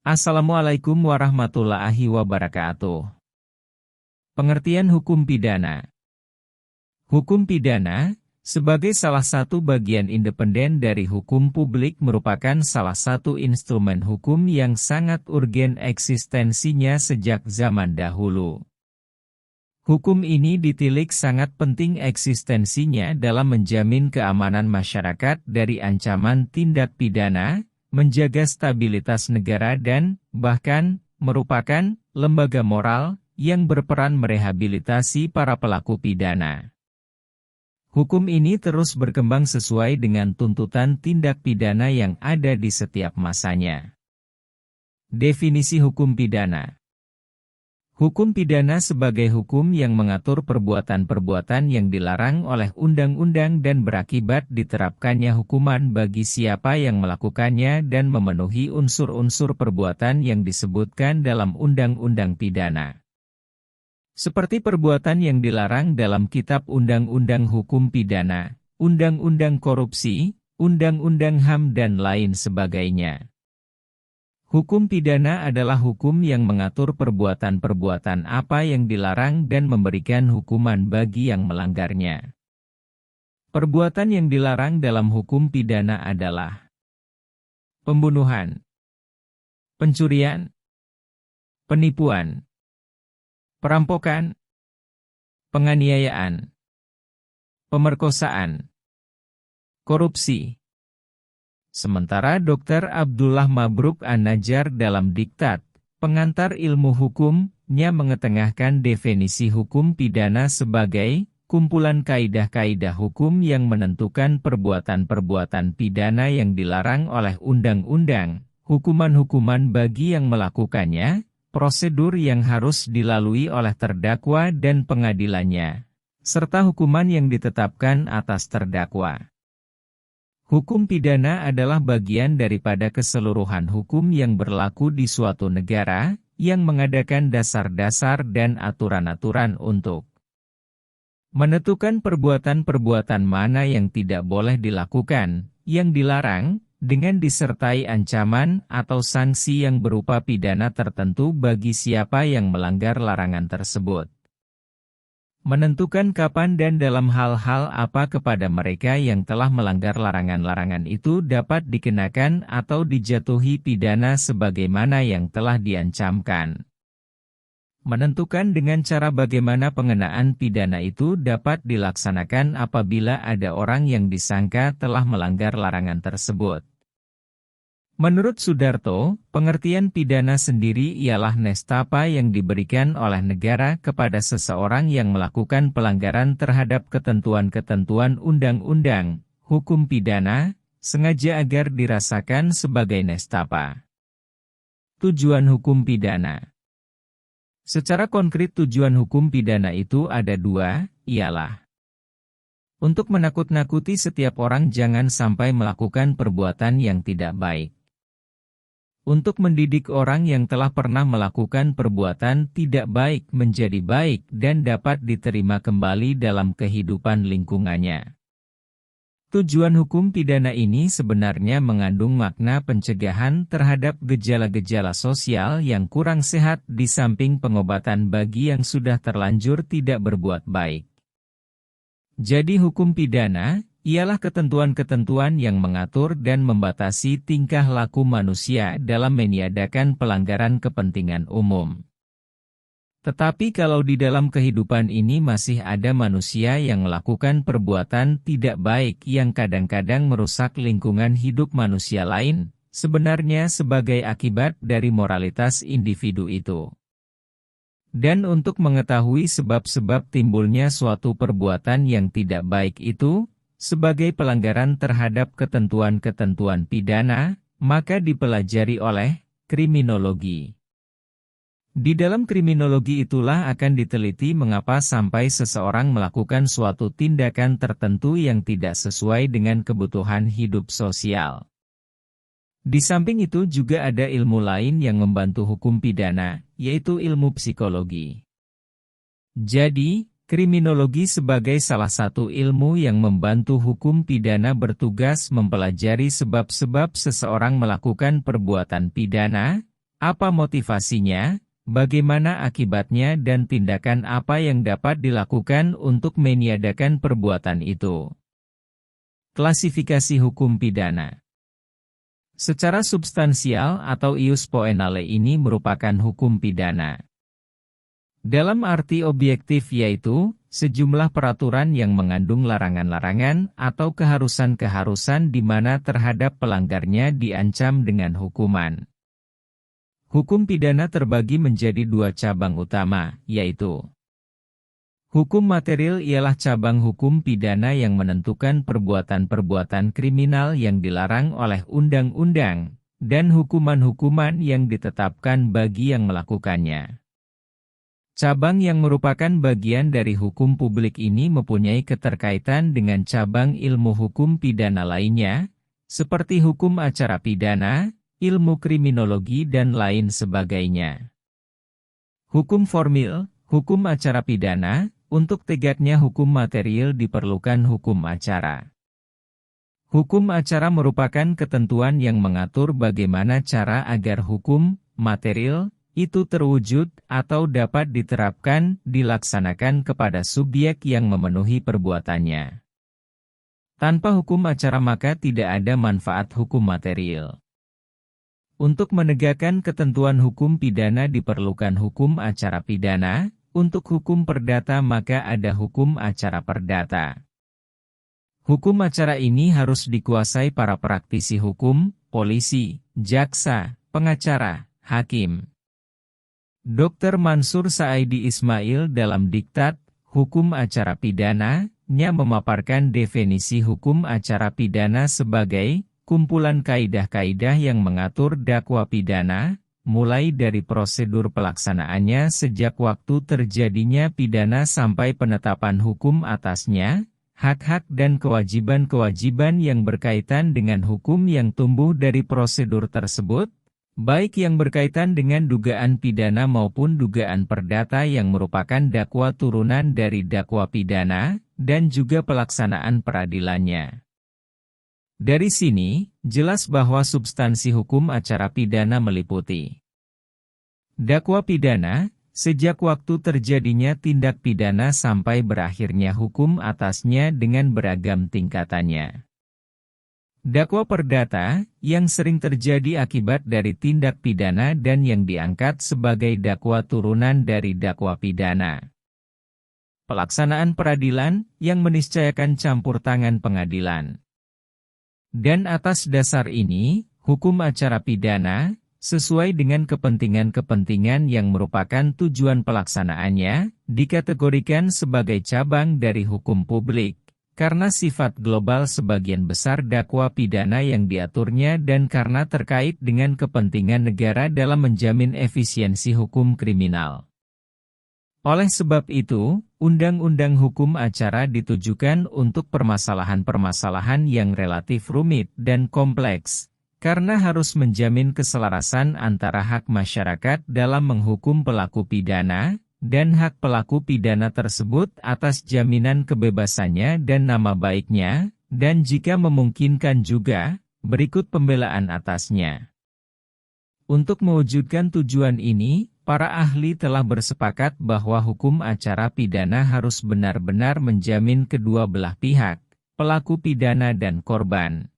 Assalamualaikum warahmatullahi wabarakatuh. Pengertian hukum pidana. Hukum pidana, sebagai salah satu bagian independen dari hukum publik merupakan salah satu instrumen hukum yang sangat urgen eksistensinya sejak zaman dahulu. Hukum ini ditilik sangat penting eksistensinya dalam menjamin keamanan masyarakat dari ancaman tindak pidana, menjaga stabilitas negara dan, bahkan, merupakan lembaga moral yang berperan merehabilitasi para pelaku pidana. Hukum ini terus berkembang sesuai dengan tuntutan tindak pidana yang ada di setiap masanya. Definisi hukum pidana. Hukum pidana sebagai hukum yang mengatur perbuatan-perbuatan yang dilarang oleh undang-undang dan berakibat diterapkannya hukuman bagi siapa yang melakukannya dan memenuhi unsur-unsur perbuatan yang disebutkan dalam undang-undang pidana. Seperti perbuatan yang dilarang dalam Kitab Undang-Undang Hukum Pidana, Undang-Undang Korupsi, Undang-Undang HAM dan lain sebagainya. Hukum pidana adalah hukum yang mengatur perbuatan-perbuatan apa yang dilarang dan memberikan hukuman bagi yang melanggarnya. Perbuatan yang dilarang dalam hukum pidana adalah pembunuhan, pencurian, penipuan, perampokan, penganiayaan, pemerkosaan, korupsi. Sementara Dr. Abdullah Mabruk An-Najjar dalam Diktat, Pengantar Ilmu Hukum-nya mengetengahkan definisi hukum pidana sebagai kumpulan kaidah-kaidah hukum yang menentukan perbuatan-perbuatan pidana yang dilarang oleh undang-undang, hukuman-hukuman bagi yang melakukannya, prosedur yang harus dilalui oleh terdakwa dan pengadilannya, serta hukuman yang ditetapkan atas terdakwa. Hukum pidana adalah bagian daripada keseluruhan hukum yang berlaku di suatu negara, yang mengadakan dasar-dasar dan aturan-aturan untuk menentukan perbuatan-perbuatan mana yang tidak boleh dilakukan, yang dilarang, dengan disertai ancaman atau sanksi yang berupa pidana tertentu bagi siapa yang melanggar larangan tersebut. Menentukan kapan dan dalam hal-hal apa kepada mereka yang telah melanggar larangan-larangan itu dapat dikenakan atau dijatuhi pidana sebagaimana yang telah diancamkan. Menentukan dengan cara bagaimana pengenaan pidana itu dapat dilaksanakan apabila ada orang yang disangka telah melanggar larangan tersebut. Menurut Sudarto, pengertian pidana sendiri ialah nestapa yang diberikan oleh negara kepada seseorang yang melakukan pelanggaran terhadap ketentuan-ketentuan undang-undang, hukum pidana, sengaja agar dirasakan sebagai nestapa. Tujuan hukum pidana. Secara konkret tujuan hukum pidana itu ada dua, ialah untuk menakut-nakuti setiap orang jangan sampai melakukan perbuatan yang tidak baik. Untuk mendidik orang yang telah pernah melakukan perbuatan tidak baik menjadi baik dan dapat diterima kembali dalam kehidupan lingkungannya. Tujuan hukum pidana ini sebenarnya mengandung makna pencegahan terhadap gejala-gejala sosial yang kurang sehat di samping pengobatan bagi yang sudah terlanjur tidak berbuat baik. Jadi hukum pidana ialah ketentuan-ketentuan yang mengatur dan membatasi tingkah laku manusia dalam meniadakan pelanggaran kepentingan umum. Tetapi kalau di dalam kehidupan ini masih ada manusia yang melakukan perbuatan tidak baik yang kadang-kadang merusak lingkungan hidup manusia lain, sebenarnya sebagai akibat dari moralitas individu itu. Dan untuk mengetahui sebab-sebab timbulnya suatu perbuatan yang tidak baik itu, sebagai pelanggaran terhadap ketentuan-ketentuan pidana, maka dipelajari oleh kriminologi. Di dalam kriminologi itulah akan diteliti mengapa sampai seseorang melakukan suatu tindakan tertentu yang tidak sesuai dengan kebutuhan hidup sosial. Di samping itu juga ada ilmu lain yang membantu hukum pidana, yaitu ilmu psikologi. Jadi, kriminologi sebagai salah satu ilmu yang membantu hukum pidana bertugas mempelajari sebab-sebab seseorang melakukan perbuatan pidana, Apa motivasinya, bagaimana akibatnya dan tindakan apa yang dapat dilakukan untuk meniadakan perbuatan itu. Klasifikasi hukum pidana. Secara substansial atau ius poenale ini merupakan hukum pidana. Dalam arti objektif yaitu, sejumlah peraturan yang mengandung larangan-larangan atau keharusan-keharusan di mana terhadap pelanggarnya diancam dengan hukuman. Hukum pidana terbagi menjadi dua cabang utama, yaitu hukum material ialah cabang hukum pidana yang menentukan perbuatan-perbuatan kriminal yang dilarang oleh undang-undang, dan hukuman-hukuman yang ditetapkan bagi yang melakukannya. Cabang yang merupakan bagian dari hukum publik ini mempunyai keterkaitan dengan cabang ilmu hukum pidana lainnya, seperti hukum acara pidana, ilmu kriminologi dan lain sebagainya. Hukum formil, hukum acara pidana, untuk tegaknya hukum material diperlukan hukum acara. Hukum acara merupakan ketentuan yang mengatur bagaimana cara agar hukum material itu terwujud atau dapat diterapkan, dilaksanakan kepada subjek yang memenuhi perbuatannya. Tanpa hukum acara maka tidak ada manfaat hukum material. Untuk menegakkan ketentuan hukum pidana diperlukan hukum acara pidana, untuk hukum perdata maka ada hukum acara perdata. Hukum acara ini harus dikuasai para praktisi hukum, polisi, jaksa, pengacara, hakim. Dr. Mansur Sa'idi Ismail dalam diktat, Hukum Acara Pidana, nya memaparkan definisi hukum acara pidana sebagai kumpulan kaidah-kaidah yang mengatur dakwa pidana, mulai dari prosedur pelaksanaannya sejak waktu terjadinya pidana sampai penetapan hukum atasnya, hak-hak dan kewajiban-kewajiban yang berkaitan dengan hukum yang tumbuh dari prosedur tersebut, baik yang berkaitan dengan dugaan pidana maupun dugaan perdata yang merupakan dakwa turunan dari dakwa pidana, dan juga pelaksanaan peradilannya. Dari sini, jelas bahwa substansi hukum acara pidana meliputi dakwa pidana, sejak waktu terjadinya tindak pidana sampai berakhirnya hukum atasnya dengan beragam tingkatannya. Dakwa perdata, yang sering terjadi akibat dari tindak pidana dan yang diangkat sebagai dakwa turunan dari dakwa pidana. Pelaksanaan peradilan, yang meniscayakan campur tangan pengadilan. Dan atas dasar ini, hukum acara pidana, sesuai dengan kepentingan-kepentingan yang merupakan tujuan pelaksanaannya, dikategorikan sebagai cabang dari hukum publik, karena sifat global sebagian besar dakwa pidana yang diaturnya dan karena terkait dengan kepentingan negara dalam menjamin efisiensi hukum kriminal. Oleh sebab itu, Undang-Undang Hukum Acara ditujukan untuk permasalahan-permasalahan yang relatif rumit dan kompleks, karena harus menjamin keselarasan antara hak masyarakat dalam menghukum pelaku pidana, dan hak pelaku pidana tersebut atas jaminan kebebasannya dan nama baiknya, dan jika memungkinkan juga, berikut pembelaan atasnya. Untuk mewujudkan tujuan ini, para ahli telah bersepakat bahwa hukum acara pidana harus benar-benar menjamin kedua belah pihak, pelaku pidana dan korban.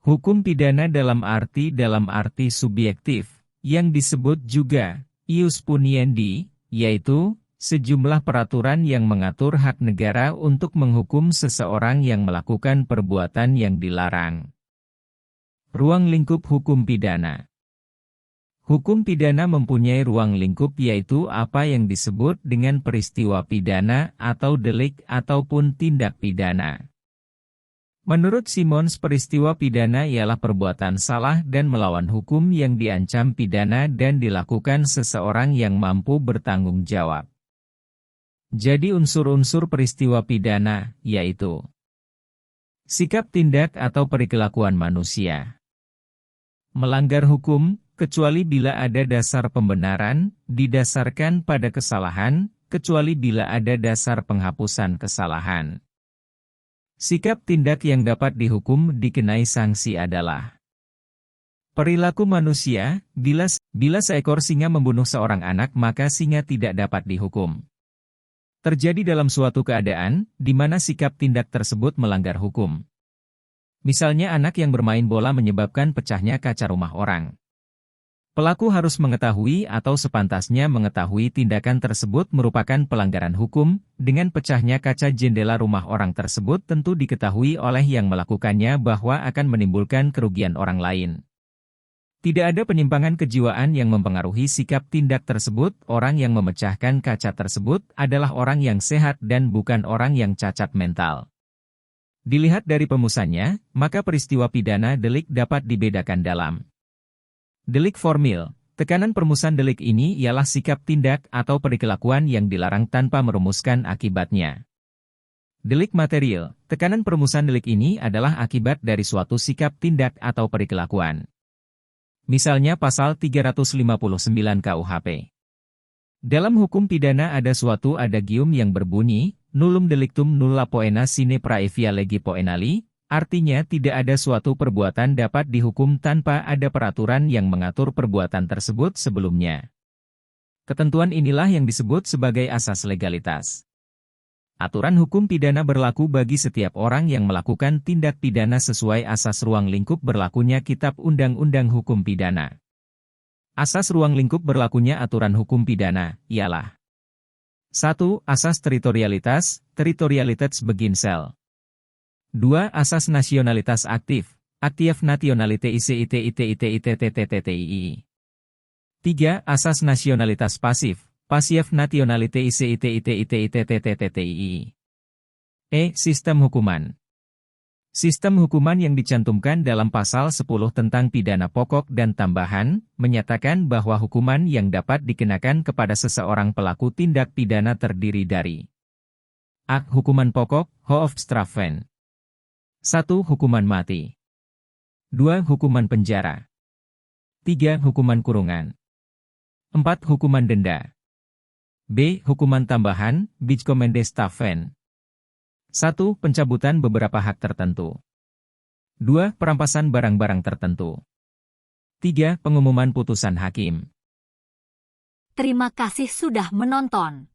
Hukum pidana dalam arti subjektif, yang disebut juga ius puniendi, yaitu sejumlah peraturan yang mengatur hak negara untuk menghukum seseorang yang melakukan perbuatan yang dilarang. Ruang lingkup hukum pidana. Hukum pidana mempunyai ruang lingkup yaitu apa yang disebut dengan peristiwa pidana atau delik ataupun tindak pidana. Menurut Simons, peristiwa pidana ialah perbuatan salah dan melawan hukum yang diancam pidana dan dilakukan seseorang yang mampu bertanggung jawab. Jadi unsur-unsur peristiwa pidana, yaitu sikap tindak atau perilakuan manusia. Melanggar hukum, kecuali bila ada dasar pembenaran, didasarkan pada kesalahan, kecuali bila ada dasar penghapusan kesalahan. Sikap tindak yang dapat dihukum dikenai sanksi adalah Perilaku manusia, bila seekor singa membunuh seorang anak maka singa tidak dapat dihukum. Terjadi dalam suatu keadaan, di mana sikap tindak tersebut melanggar hukum. Misalnya anak yang bermain bola menyebabkan pecahnya kaca rumah orang. Pelaku harus mengetahui atau sepantasnya mengetahui tindakan tersebut merupakan pelanggaran hukum, dengan pecahnya kaca jendela rumah orang tersebut tentu diketahui oleh yang melakukannya bahwa akan menimbulkan kerugian orang lain. Tidak ada penyimpangan kejiwaan yang mempengaruhi sikap tindak tersebut, orang yang memecahkan kaca tersebut adalah orang yang sehat dan bukan orang yang cacat mental. Dilihat dari pemusannya, maka peristiwa pidana delik dapat dibedakan dalam delik formil. Tekanan permusan delik ini ialah sikap tindak atau perilakuan yang dilarang tanpa merumuskan akibatnya. Delik material, tekanan permusan delik ini adalah akibat dari suatu sikap tindak atau perilakuan. Misalnya pasal 359 KUHP. Dalam hukum pidana ada suatu adagium yang berbunyi, nullum delictum nulla poena sine praevia legi poenali, artinya tidak ada suatu perbuatan dapat dihukum tanpa ada peraturan yang mengatur perbuatan tersebut sebelumnya. Ketentuan inilah yang disebut sebagai asas legalitas. Aturan hukum pidana berlaku bagi setiap orang yang melakukan tindak pidana sesuai asas ruang lingkup berlakunya Kitab Undang-Undang Hukum Pidana. Asas ruang lingkup berlakunya aturan hukum pidana, ialah 1. Asas teritorialitas, beginsel. 2. Asas nasionalitas aktif, aktif nationalite ICIT. 3. Asas nasionalitas pasif, pasif nationalite ICIT. Sistem hukuman. Sistem hukuman yang dicantumkan dalam pasal 10 tentang pidana pokok dan tambahan, menyatakan bahwa hukuman yang dapat dikenakan kepada seseorang pelaku tindak pidana terdiri dari hukuman pokok, Hoofdstraffen. 1. Hukuman mati. 2. Hukuman penjara. 3. Hukuman kurungan. 4. Hukuman denda. B. Hukuman tambahan, Bijkomende-straffen. 1. Pencabutan beberapa hak tertentu. 2. Perampasan barang-barang tertentu. 3. Pengumuman putusan hakim. Terima kasih sudah menonton.